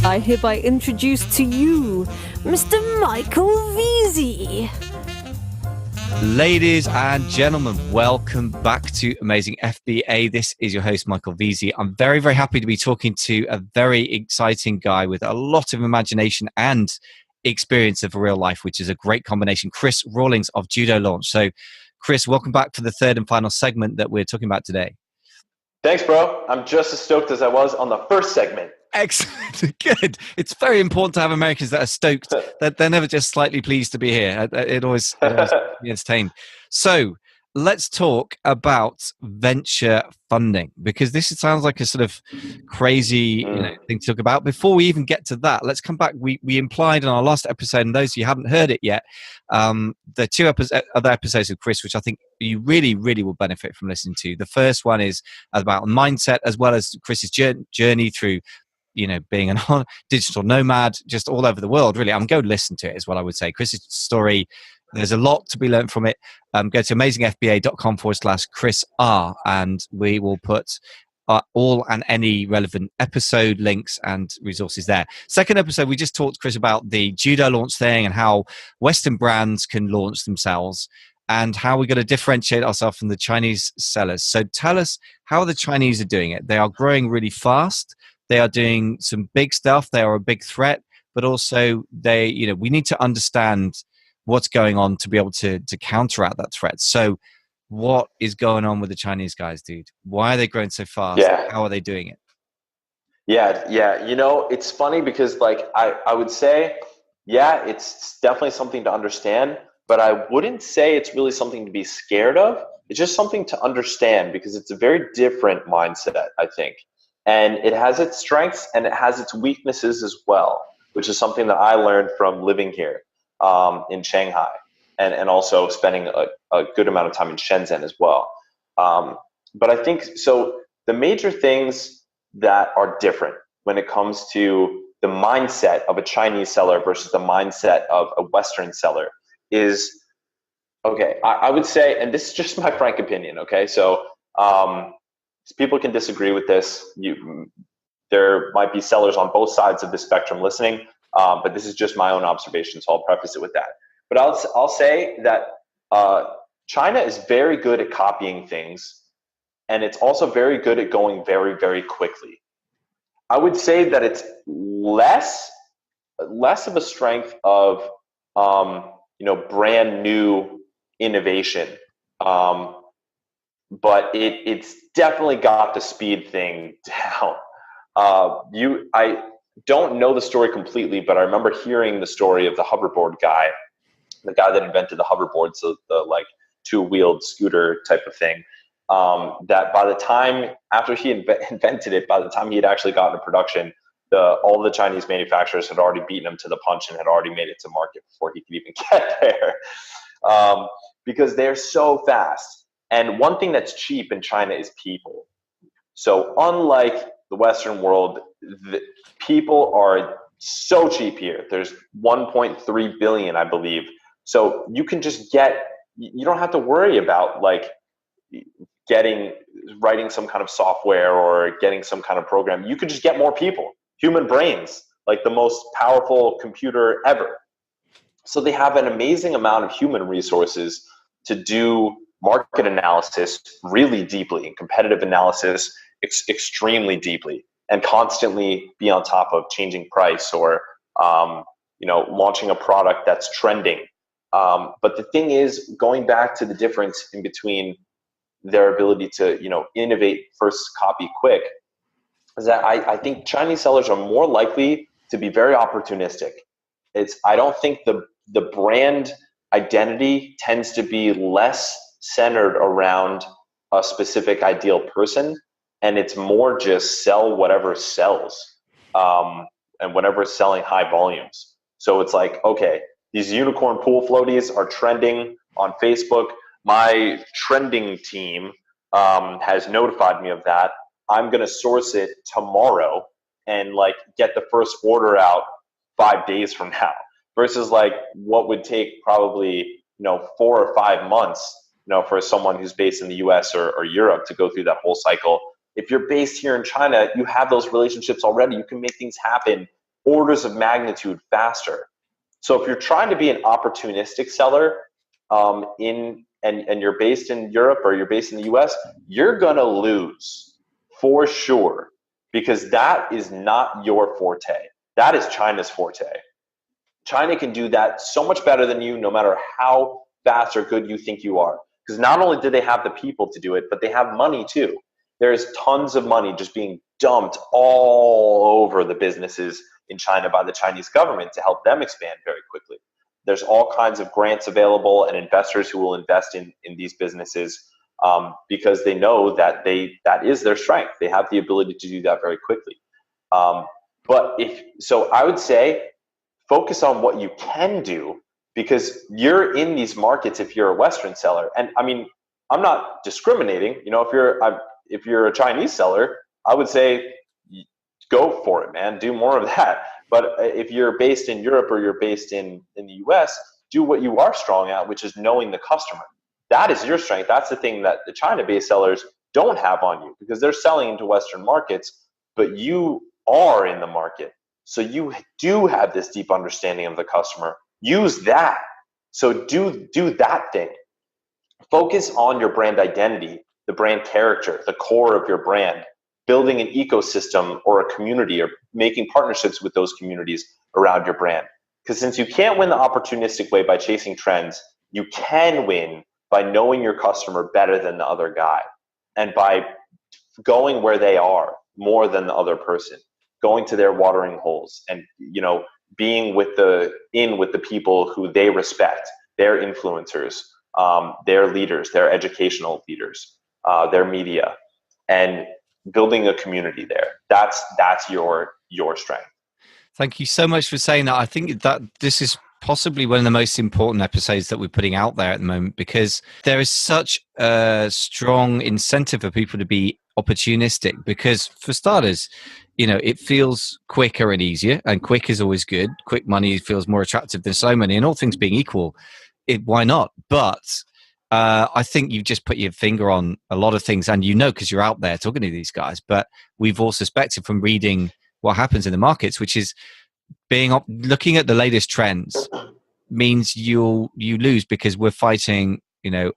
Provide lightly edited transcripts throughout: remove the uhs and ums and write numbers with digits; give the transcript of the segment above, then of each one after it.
I hereby introduce to you Mr. Michael Veazey. Ladies and gentlemen, welcome back to Amazing FBA. This is your host, Michael Veazey. I'm very, very happy to be talking to a very exciting guy with a lot of imagination and experience of real life, which is a great combination, Chris Rawlings of Judolaunch. So, Chris, welcome back for the third and final segment that we're talking about today. Thanks, bro. I'm just as stoked as I was on the first segment. Excellent. Good. It's very important to have Americans that are stoked, that they're never just slightly pleased to be here. It always be entertained. So let's talk about venture funding, because this sounds like a sort of crazy thing to talk about. Before we even get to that, let's come back. We implied in our last episode, and those of you who haven't heard it yet, the two other episodes of Chris, which I think you really, really will benefit from listening to. The first one is about mindset, as well as Chris's journey through being a digital nomad just all over the world, really. Go listen to it is what I would say. Chris's story, there's a lot to be learned from it. Go to amazingfba.com/Chris R, and we will put all and any relevant episode links and resources there. Second episode, we just talked, Chris, about the Judolaunch thing and how Western brands can launch themselves and how we're going to differentiate ourselves from the Chinese sellers. So tell us how the Chinese are doing it. They are growing really fast. They are doing some big stuff. They are a big threat, but also we need to understand what's going on to be able to counteract that threat. So what is going on with the Chinese guys, dude? Why are they growing so fast? Yeah. How are they doing it? Yeah. It's funny because I would say, it's definitely something to understand, but I wouldn't say it's really something to be scared of. It's just something to understand because it's a very different mindset, I think. And it has its strengths and it has its weaknesses as well, which is something that I learned from living here in Shanghai and also spending a good amount of time in Shenzhen as well. But I think, so the major things that are different when it comes to the mindset of a Chinese seller versus the mindset of a Western seller is, I would say, and this is just my frank opinion, okay? So people can disagree with this. There might be sellers on both sides of the spectrum listening, but this is just my own observation, so I'll preface it with that. But I'll say that China is very good at copying things, and it's also very good at going very, very quickly. I would say that it's less of a strength of brand new innovation, but it's definitely got the speed thing down. I don't know the story completely, but I remember hearing the story of the hoverboard guy, the guy that invented the hoverboard, so the two-wheeled scooter type of thing. That by the time after he invented it, by the time he had actually gotten to production, all the Chinese manufacturers had already beaten him to the punch and had already made it to market before he could even get there, because they're so fast. And one thing that's cheap in China is people. So unlike the Western world, the people are so cheap here. There's 1.3 billion, I believe. So you can just you don't have to worry about writing some kind of software or getting some kind of program. You could just get more people, human brains, like the most powerful computer ever. So they have an amazing amount of human resources to do market analysis really deeply and competitive analysis extremely deeply, and constantly be on top of changing price or launching a product that's trending. But the thing is, going back to the difference in between their ability to innovate first, copy quick, is that I think Chinese sellers are more likely to be very opportunistic. I don't think the brand identity tends to be less centered around a specific ideal person, and it's more just sell whatever sells, and whatever is selling high volumes. So it's like, okay, these unicorn pool floaties are trending on Facebook. My trending team has notified me of that. I'm going to source it tomorrow and get the first order out 5 days from now, versus what would take probably 4 or 5 months for someone who's based in the US or Europe to go through that whole cycle. If you're based here in China, you have those relationships already. You can make things happen orders of magnitude faster. So if you're trying to be an opportunistic seller and you're based in Europe or you're based in the US, you're going to lose for sure, because that is not your forte. That is China's forte. China can do that so much better than you, no matter how fast or good you think you are. Because not only do they have the people to do it, but they have money too. There's tons of money just being dumped all over the businesses in China by the Chinese government to help them expand very quickly. There's all kinds of grants available and investors who will invest in these businesses because they know that that is their strength. They have the ability to do that very quickly. So I would say focus on what you can do, because you're in these markets if you're a Western seller. And I mean, I'm not discriminating. You know, if you're a Chinese seller, I would say go for it, man. Do more of that. But if you're based in Europe or you're based in the US, do what you are strong at, which is knowing the customer. That is your strength. That's the thing that the China-based sellers don't have on you, because they're selling into Western markets, but you are in the market. So you do have this deep understanding of the customer. Use that. So do that thing. Focus on your brand identity, the brand character, the core of your brand, building an ecosystem or a community, or making partnerships with those communities around your brand. Because since you can't win the opportunistic way by chasing trends, you can win by knowing your customer better than the other guy, and by going where they are more than the other person, going to their watering holes, and being with the people who they respect, their influencers, their leaders, their educational leaders, their media, and building a community there. That's your strength. Thank you so much for saying that. I think that this is possibly one of the most important episodes that we're putting out there at the moment, because there is such a strong incentive for people to be opportunistic. Because for starters, it feels quicker and easier, and quick is always good. Quick money feels more attractive than slow money, and all things being equal, why not? But I think you've just put your finger on a lot of things, and because you're out there talking to these guys. But we've all suspected from reading what happens in the markets, which is looking at the latest trends means you lose, because we're fighting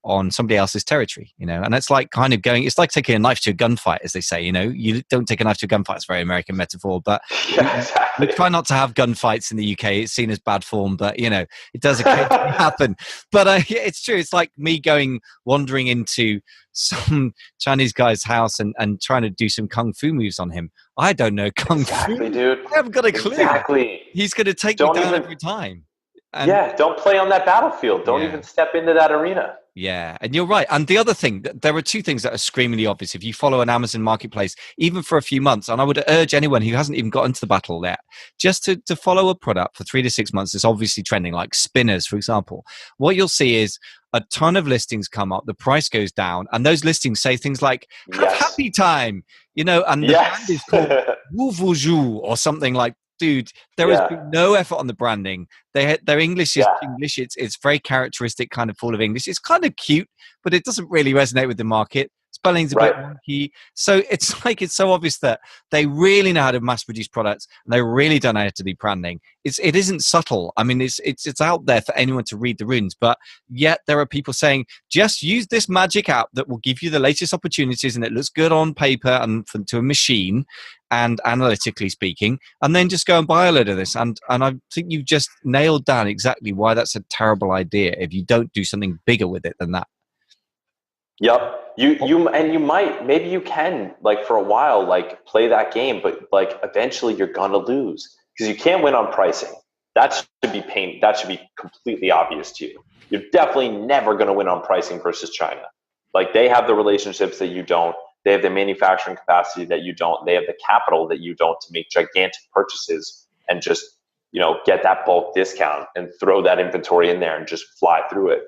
on somebody else's territory, and it's like it's like taking a knife to a gunfight, as they say. You don't take a knife to a gunfight. It's a very American metaphor, but Exactly. we try not to have gunfights in the UK. It's seen as bad form, but it does occasionally happen. But it's true. It's like me wandering into some Chinese guy's house and trying to do some kung fu moves on him. I don't know kung fu, dude. I haven't got a clue. Exactly. He's going to take me down every time. Don't play on that battlefield. Don't even step into that arena. Yeah, and you're right. And the other thing, there are two things that are screamingly obvious. If you follow an Amazon marketplace, even for a few months, and I would urge anyone who hasn't even got into the battle yet, just to follow a product for 3 to 6 months that's obviously trending, like spinners, for example. What you'll see is a ton of listings come up, the price goes down, and those listings say things like, have happy time, and the brand is called Wu Vu Zhu or something like. Dude, there has been no effort on the branding. Their English is English. It's very characteristic, kind of full of English. It's kind of cute, but it doesn't really resonate with the market. Spelling's a bit wonky. So it's like, it's so obvious that they really know how to mass produce products, and they really don't know how to do branding. It isn't subtle. I mean, it's out there for anyone to read the runes, but yet there are people saying, just use this magic app that will give you the latest opportunities, and it looks good on paper and to a machine, and analytically speaking, and then just go and buy a load of this. And I think you've just nailed down exactly why that's a terrible idea if you don't do something bigger with it than that. Yep. You might, maybe you can, like, for a while, like, play that game, but like eventually you're gonna lose, because you can't win on pricing. That should be completely obvious to you. You're definitely never gonna win on pricing versus China. Like, they have the relationships that you don't. They have the manufacturing capacity that you don't. They have the capital that you don't to make gigantic purchases and just, get that bulk discount and throw that inventory in there and just fly through it.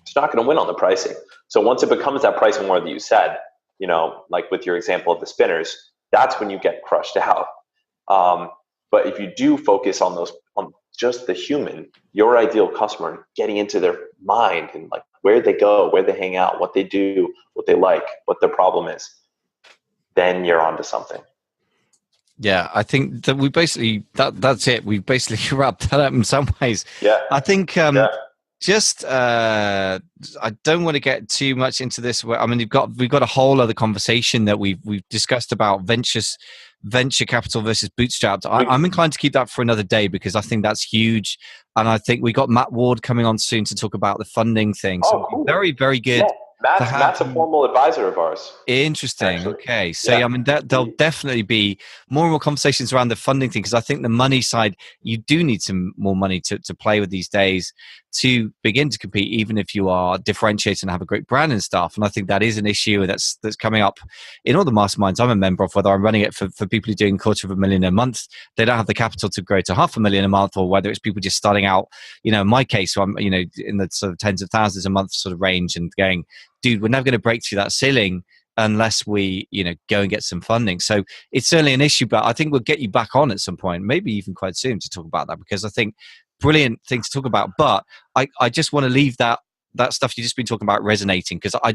It's not going to win on the pricing. So once it becomes that pricing war that you said, like with your example of the spinners, that's when you get crushed out. But if you do focus on just the human, your ideal customer, getting into their mind and like where they go, where they hang out, what they do, what they like, what their problem is, then you're onto something. Yeah, I think that we basically that's it. We've basically wrapped that up in some ways. Yeah. I think Yeah. just I don't want to get too much into this. I mean, we've got a whole other conversation that we've discussed about venture capital versus bootstrapped. I'm inclined to keep that for another day because I think that's huge, and I think we got Matt Ward coming on soon to talk about the funding thing. So Oh, cool. very, very good. Yeah. Matt's a formal advisor of ours. Interesting. Actually. Okay. So, Yeah. I mean, there'll definitely be more and more conversations around the funding thing because I think the money side, you do need some more money to play with these days to begin to compete, even if you are differentiated and have a great brand and stuff. And I think that is an issue that's coming up in all the masterminds I'm a member of, whether I'm running it for people who are doing $250,000 a month, they don't have the capital to grow to $500,000 a month, or whether it's people just starting out, in my case, so I'm, in the sort of tens of thousands a month sort of range and going, dude, we're never going to break through that ceiling unless we, go and get some funding. So it's certainly an issue, but I think we'll get you back on at some point, maybe even quite soon to talk about that, because I think brilliant thing to talk about. But I just want to leave that stuff you've just been talking about resonating, because I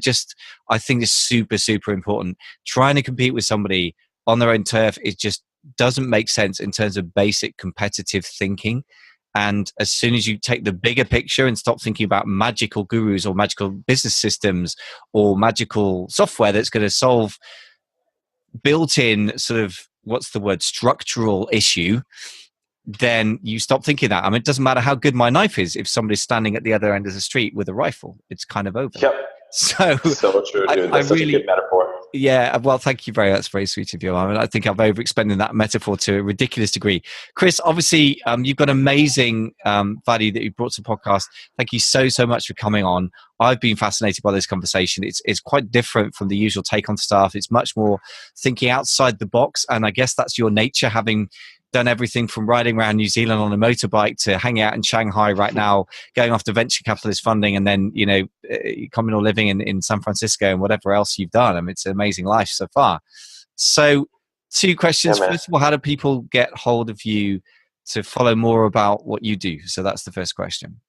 think it's super, super important. Trying to compete with somebody on their own turf, it just doesn't make sense in terms of basic competitive thinking. And as soon as you take the bigger picture and stop thinking about magical gurus or magical business systems or magical software that's going to solve built-in sort of, what's the word, structural issue, then you stop thinking that. I mean, it doesn't matter how good my knife is if somebody's standing at the other end of the street with a rifle. It's kind of over. Yep. So true, dude. That's such a good metaphor. Yeah, well, thank you very much. That's very sweet of you. I mean, I think I've overexpended that metaphor to a ridiculous degree. Chris, obviously, you've got amazing value that you brought to the podcast. Thank you so much for coming on. I've been fascinated by this conversation. It's quite different from the usual take on stuff. It's much more thinking outside the box, and I guess that's your nature, having done everything from riding around New Zealand on a motorbike to hanging out in Shanghai right now, going after venture capitalist funding, and then, coming or living in San Francisco and whatever else you've done. I mean, it's an amazing life so far. So 2 questions. First of all, how do people get hold of you to follow more about what you do? So that's the first question.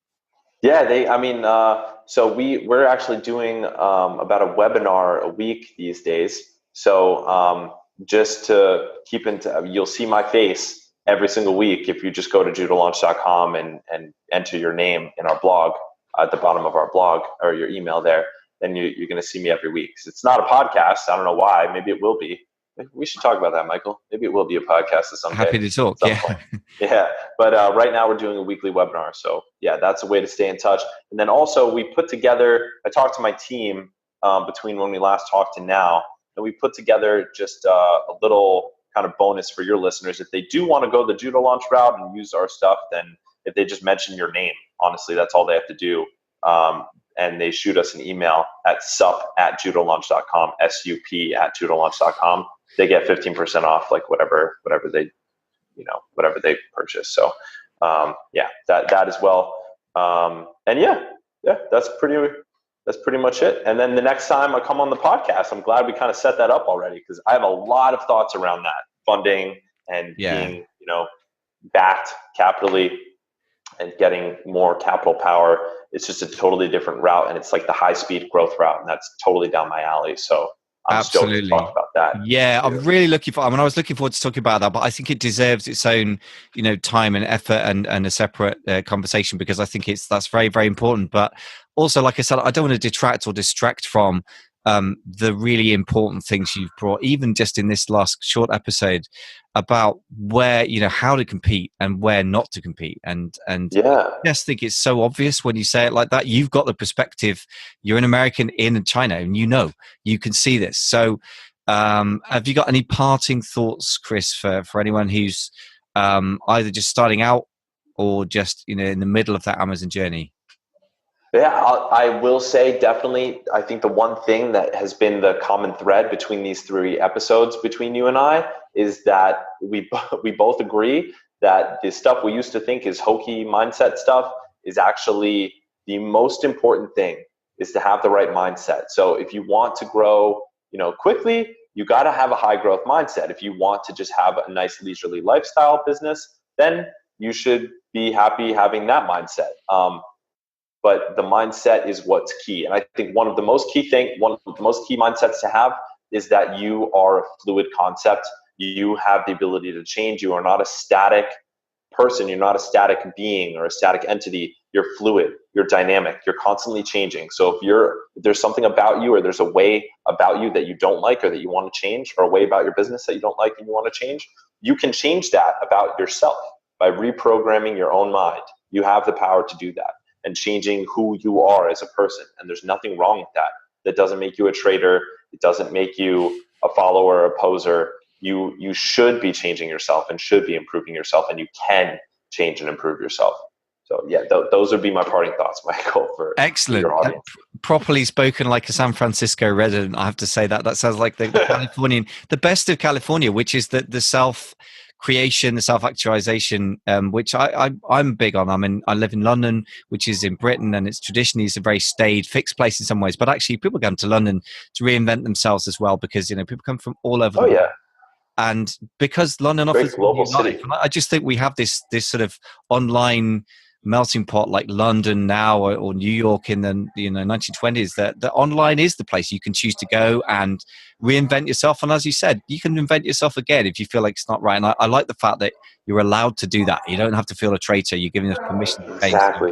Yeah, so we're actually doing about a webinar a week these days. So just to keep you'll see my face every single week if you just go to judolaunch.com and enter your name in our blog at the bottom of our blog, or your email there. Then you're going to see me every week. It's not a podcast. I don't know why. Maybe it will be. We should talk about that, Michael. Maybe it will be a podcast at some Happy to talk. Yeah. Yeah. But right now we're doing a weekly webinar. So yeah, that's a way to stay in touch. And then also I talked to my team between when we last talked to now, and we put together just a little kind of bonus for your listeners. If they do want to go the Judolaunch route and use our stuff, then if they just mention your name, honestly, that's all they have to do. And they shoot us an email at sup@judolaunch.com, sup@judolaunch.com. They get 15% off, like whatever they purchase. So that as well. And yeah, that's pretty much it. And then the next time I come on the podcast, I'm glad we kind of set that up already, because I have a lot of thoughts around that funding and being, backed capitally and getting more capital power. It's just a totally different route, and it's like the high-speed growth route, and that's totally down my alley. So I'm stoked to talk about that. Yeah, I'm really looking for. I was looking forward to talking about that, but I think it deserves its own, time and effort and a separate conversation, because I think that's very, very important. But also, like I said, I don't want to detract or distract from the really important things you've brought, even just in this last short episode, about where, how to compete and where not to compete. And I just think it's so obvious when you say it like that. You've got the perspective. You're an American in China, and you can see this. So have you got any parting thoughts, Chris, for anyone who's either just starting out or just, in the middle of that Amazon journey? Yeah, I will say definitely, I think the one thing that has been the common thread between these 3 episodes between you and I is that we both agree that the stuff we used to think is hokey mindset stuff is actually the most important thing, is to have the right mindset. So if you want to grow, quickly, you got to have a high growth mindset. If you want to just have a nice leisurely lifestyle business, then you should be happy having that mindset. But the mindset is what's key. And I think one of the most key mindsets to have is that you are a fluid concept. You have the ability to change. You are not a static person. You're not a static being or a static entity. You're fluid. You're dynamic. You're constantly changing. So if there's something about you, or there's a way about you that you don't like or that you want to change, or a way about your business that you don't like and you want to change, you can change that about yourself by reprogramming your own mind. You have the power to do that and changing who you are as a person. And there's nothing wrong with that. That doesn't make you a traitor. It doesn't make you a follower, a poser. You should be changing yourself and should be improving yourself, and you can change and improve yourself. So yeah, those would be my parting thoughts, Michael, for excellent. your audience. Properly spoken like a San Francisco resident, I have to say that sounds like the Californian, the best of California, which is the self-creation, the self-actualization, which I'm big on. I live in London, which is in Britain, and it's traditionally a very staid, fixed place in some ways. But actually, people come to London to reinvent themselves as well, because people come from all over the world. And because London offers global city, I just think we have this sort of online melting pot like London now, or New York in the 1920s. That online is the place you can choose to go and reinvent yourself. And as you said, you can invent yourself again if you feel like it's not right. And I like the fact that you're allowed to do that. You don't have to feel a traitor. You're giving us permission to change. Exactly.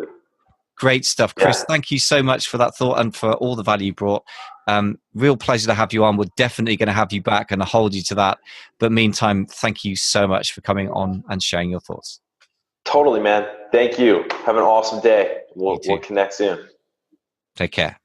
Great stuff, Chris. Thank you so much for that thought and for all the value you brought. Real pleasure to have you on. We're definitely going to have you back and I'll hold you to that. But meantime, thank you so much for coming on and sharing your thoughts. Totally, man. Thank you. Have an awesome day. We'll connect soon. Take care.